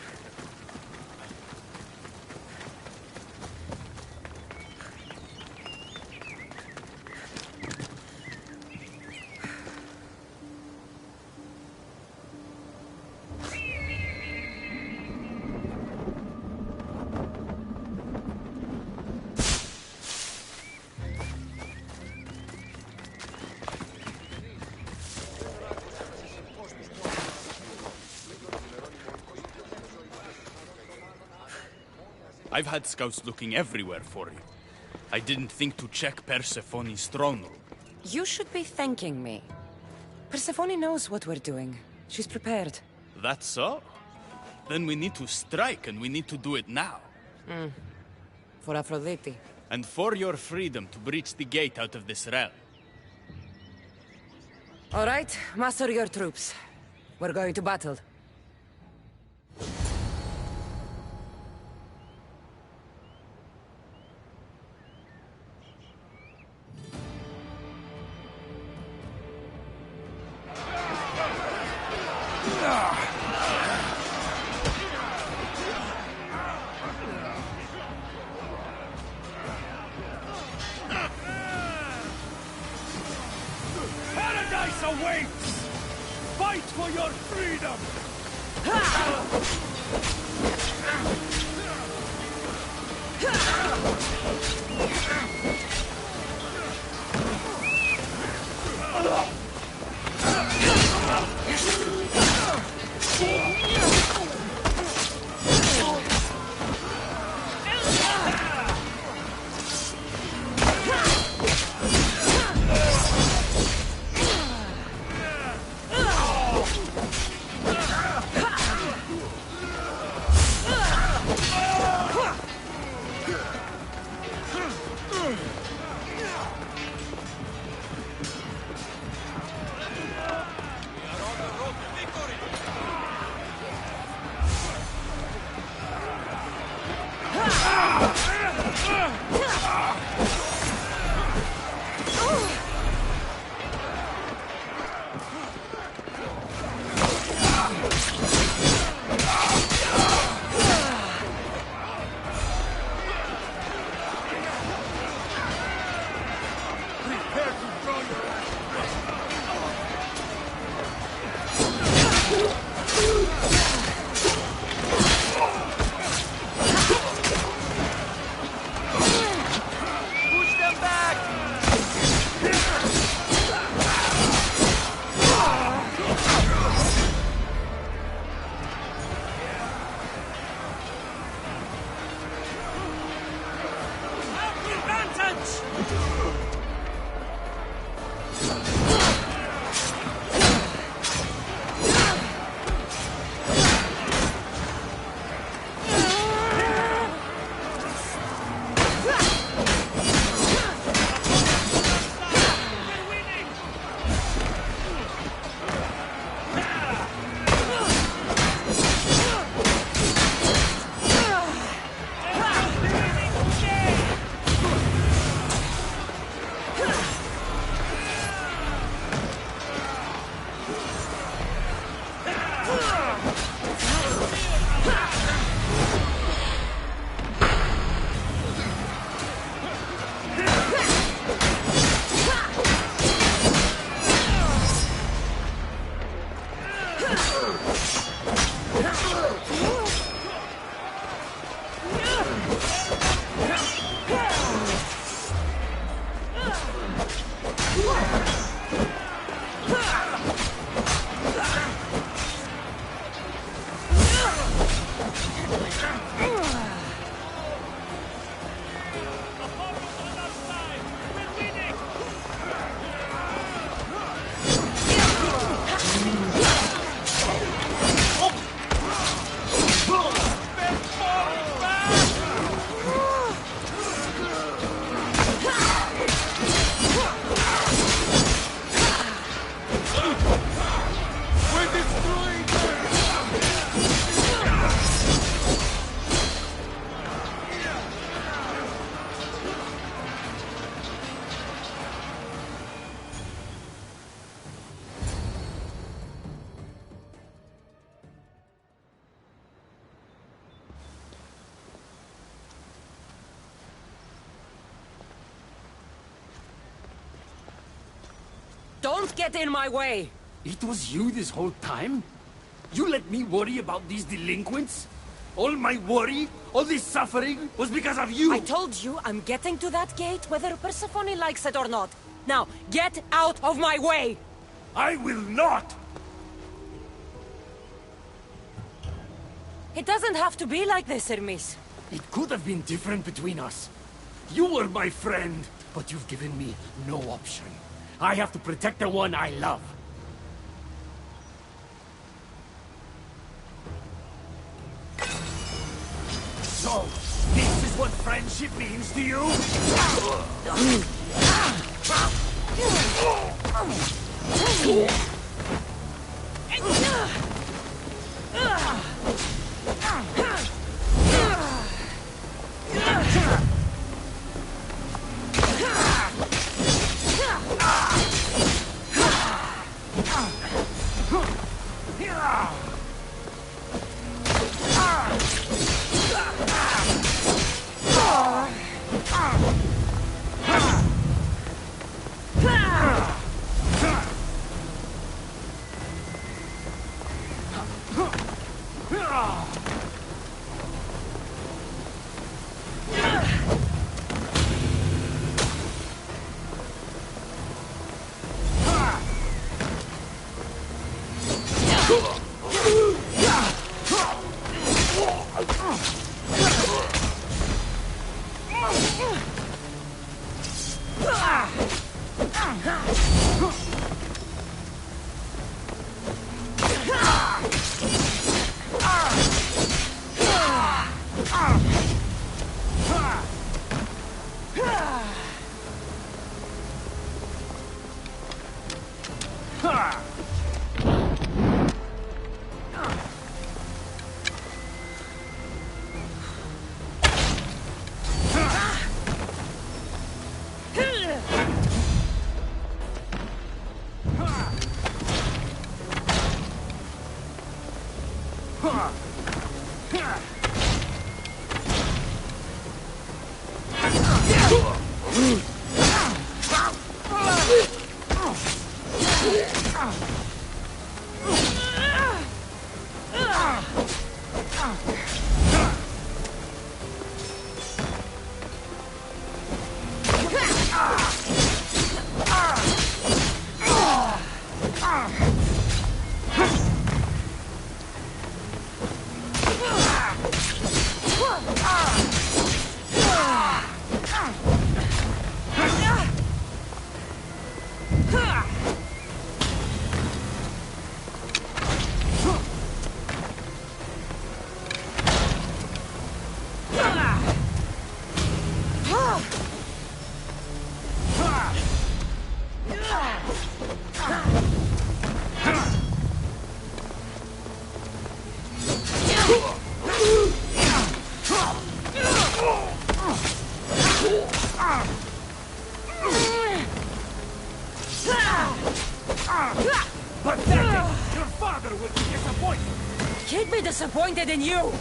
S10: I've had scouts looking everywhere for you. I didn't think to check Persephone's throne room.
S2: You should be thanking me. Persephone knows what we're doing. She's prepared.
S10: That's so? Then we need to strike, and we need to do it now.
S2: For Aphrodite.
S10: And for your freedom to breach the gate out of this realm.
S2: All right, muster your troops. We're going to battle.
S1: Paradise awaits! Fight for your freedom!
S2: Don't get in my way!
S1: It was you this whole time? You let me worry about these delinquents? All my worry, all this suffering, was because of you!
S2: I told you I'm getting to that gate whether Persephone likes it or not. Now, get out of my way!
S1: I will not!
S2: It doesn't have to be like this, Hermes.
S1: It could have been different between us. You were my friend, but you've given me no option. I have to protect the one I love. So, this is what friendship means to you?
S2: He'd be disappointed in you!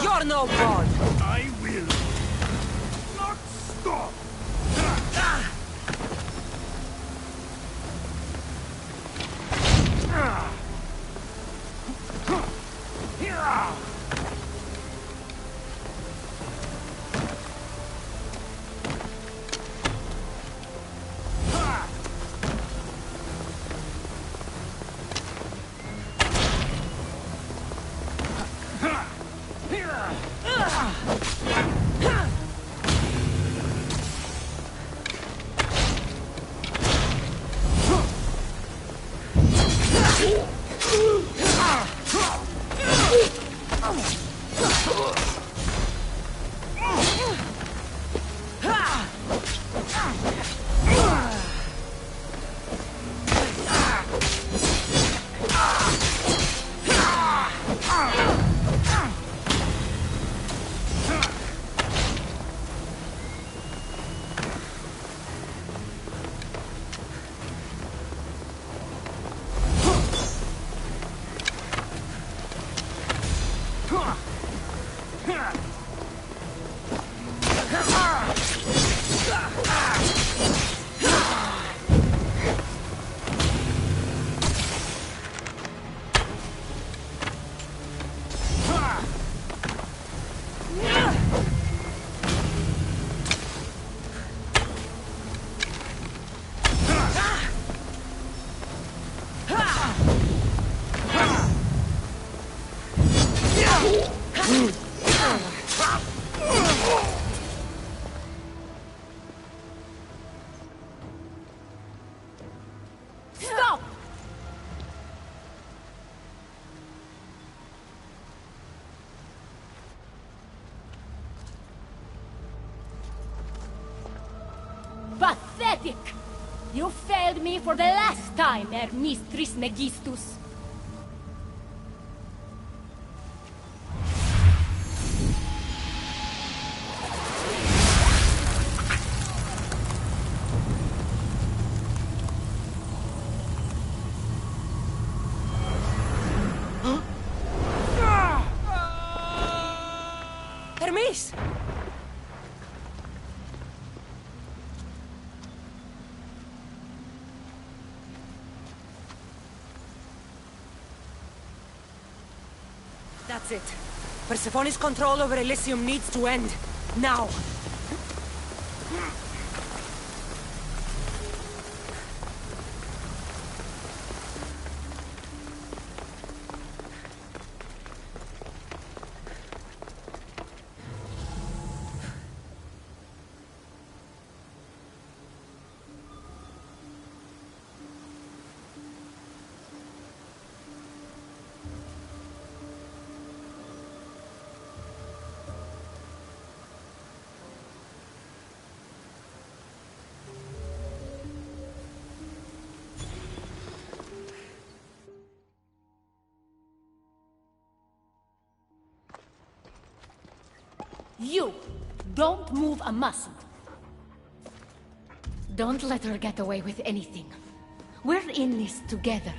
S2: You're no god!
S1: I will not stop!
S8: Pathetic! You failed me for the last time, Hermes Trismegistus.
S2: Hermes! That's it. Persephone's control over Elysium needs to end. Now!
S8: You! Don't move a muscle.
S11: Don't let her get away with anything. We're in this together.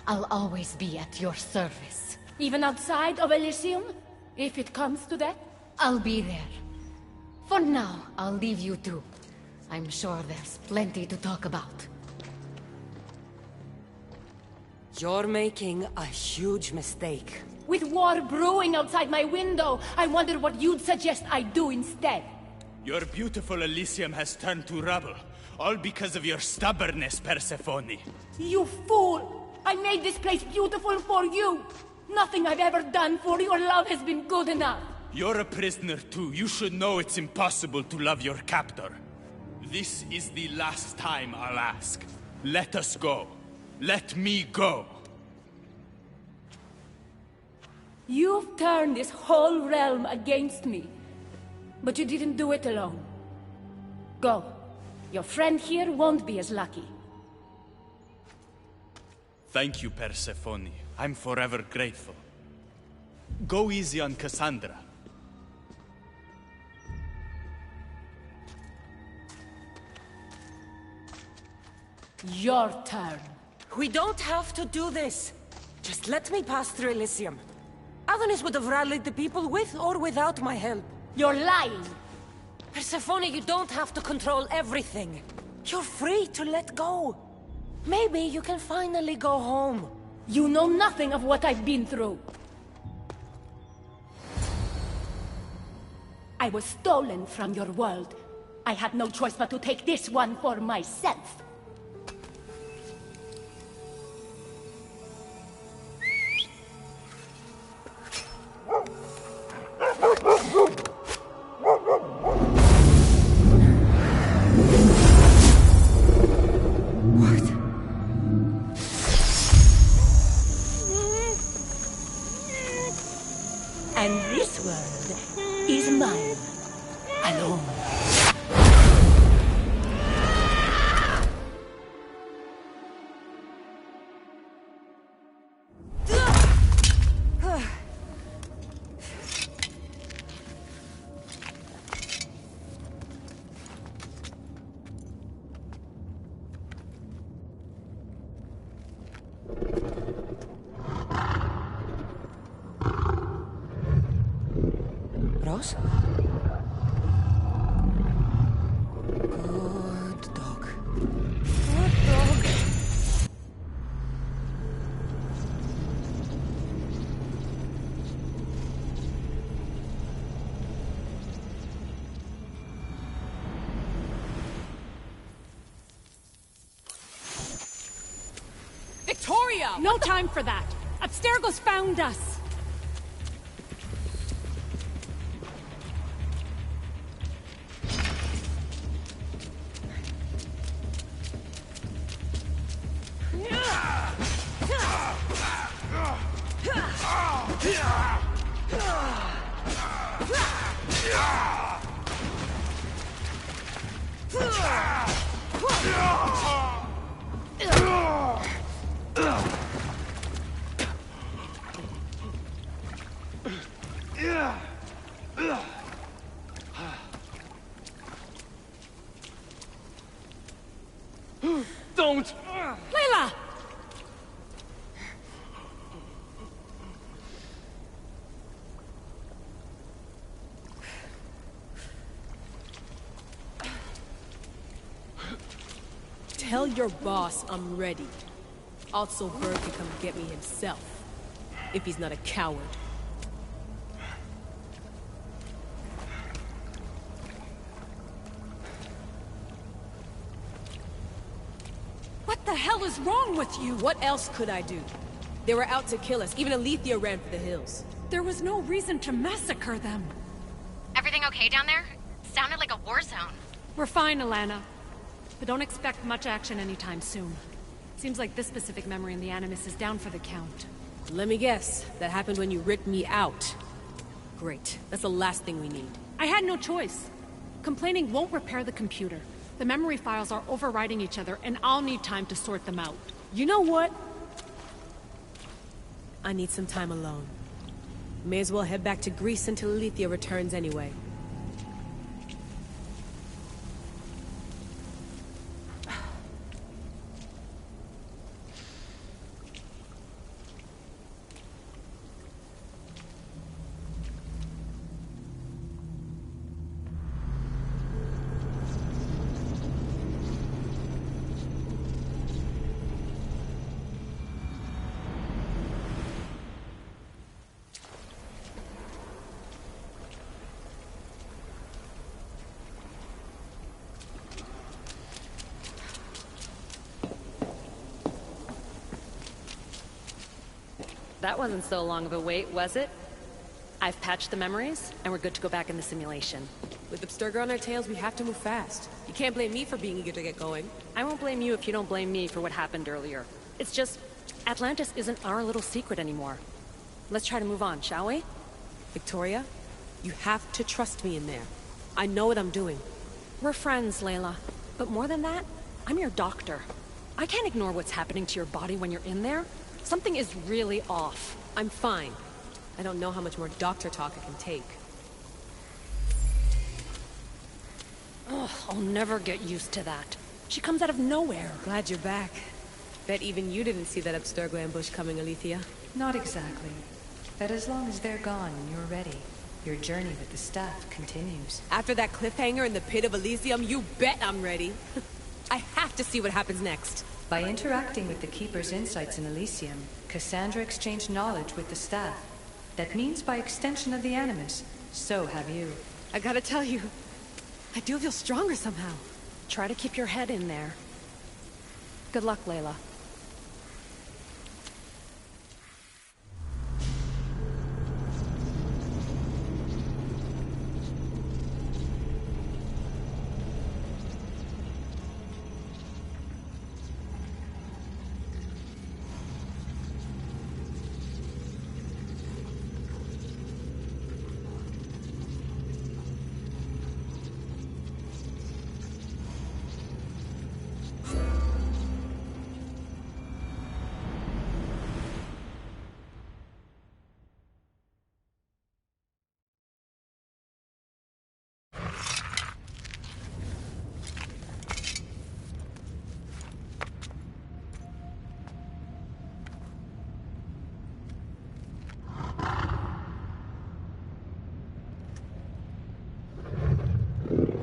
S11: I'll always be at your service.
S8: Even outside of Elysium? If it comes to that?
S11: I'll be there. For now, I'll leave you two. I'm sure there's plenty to talk about.
S2: You're making a huge mistake.
S8: With war brewing outside my window, I wonder what you'd suggest I do instead.
S10: Your beautiful Elysium has turned to rubble, all because of your stubbornness, Persephone.
S8: You fool! I made this place beautiful for you! Nothing I've ever done for your love has been good enough!
S10: You're a prisoner too. You should know it's impossible to love your captor. This is the last time I'll ask. Let us go. Let me go.
S8: You've turned this whole realm against me. But you didn't do it alone. Go. Your friend here won't be as lucky.
S10: Thank you, Persephone. I'm forever grateful. Go easy on Cassandra.
S8: Your turn.
S2: We don't have to do this. Just let me pass through Elysium. Adonis would have rallied the people with or without my help.
S8: You're lying!
S2: Persephone, you don't have to control everything. You're free to let go. Maybe you can finally go home.
S8: You know nothing of what I've been through. I was stolen from your world. I had no choice but to take this one for myself. And this world is mine. Alone.
S2: Rose? Good dog. Good dog.
S15: Victoria! No time for that! Abstergo's found us!
S1: Don't!
S15: Layla!
S16: Tell your boss I'm ready. Also, Bird can come get me himself. If he's not a coward.
S15: What the hell is wrong with you?
S16: What else could I do? They were out to kill us. Even Alethea ran for the hills.
S15: There was no reason to massacre them.
S11: Everything okay down there? Sounded like a war zone.
S15: We're fine, Alana. But don't expect much action anytime soon. Seems like this specific memory in the Animus is down for the count.
S16: Let me guess. That happened when you ripped me out. Great. That's the last thing we need.
S15: I had no choice. Complaining won't repair the computer. The memory files are overriding each other, and I'll need time to sort them out.
S16: You know what? I need some time alone. May as well head back to Greece until Alethea returns anyway.
S2: That wasn't so long of a wait, was it? I've patched the memories, and we're good to go back in the simulation.
S16: With Abstergo on our tails, we have to move fast. You can't blame me for being eager to get going.
S2: I won't blame you if you don't blame me for what happened earlier. It's just, Atlantis isn't our little secret anymore. Let's try to move on, shall we?
S16: Victoria, you have to trust me in there. I know what I'm doing.
S2: We're friends, Layla. But more than that, I'm your doctor. I can't ignore what's happening to your body when you're in there. Something is really off.
S16: I'm fine. I don't know how much more doctor talk I can take.
S2: Ugh, I'll never get used to that. She comes out of nowhere.
S16: Glad you're back. Bet even you didn't see that Abstergo ambush coming, Alethea.
S17: Not exactly. But as long as they're gone and you're ready, your journey with the staff continues.
S16: After that cliffhanger in the pit of Elysium, you bet I'm ready. I have to see what happens next.
S17: By interacting with the Keeper's insights in Elysium, Cassandra exchanged knowledge with the staff. That means by extension of the Animus, so have you.
S16: I gotta tell you, I do feel stronger somehow.
S2: Try to keep your head in there. Good luck, Layla.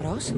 S2: Rose?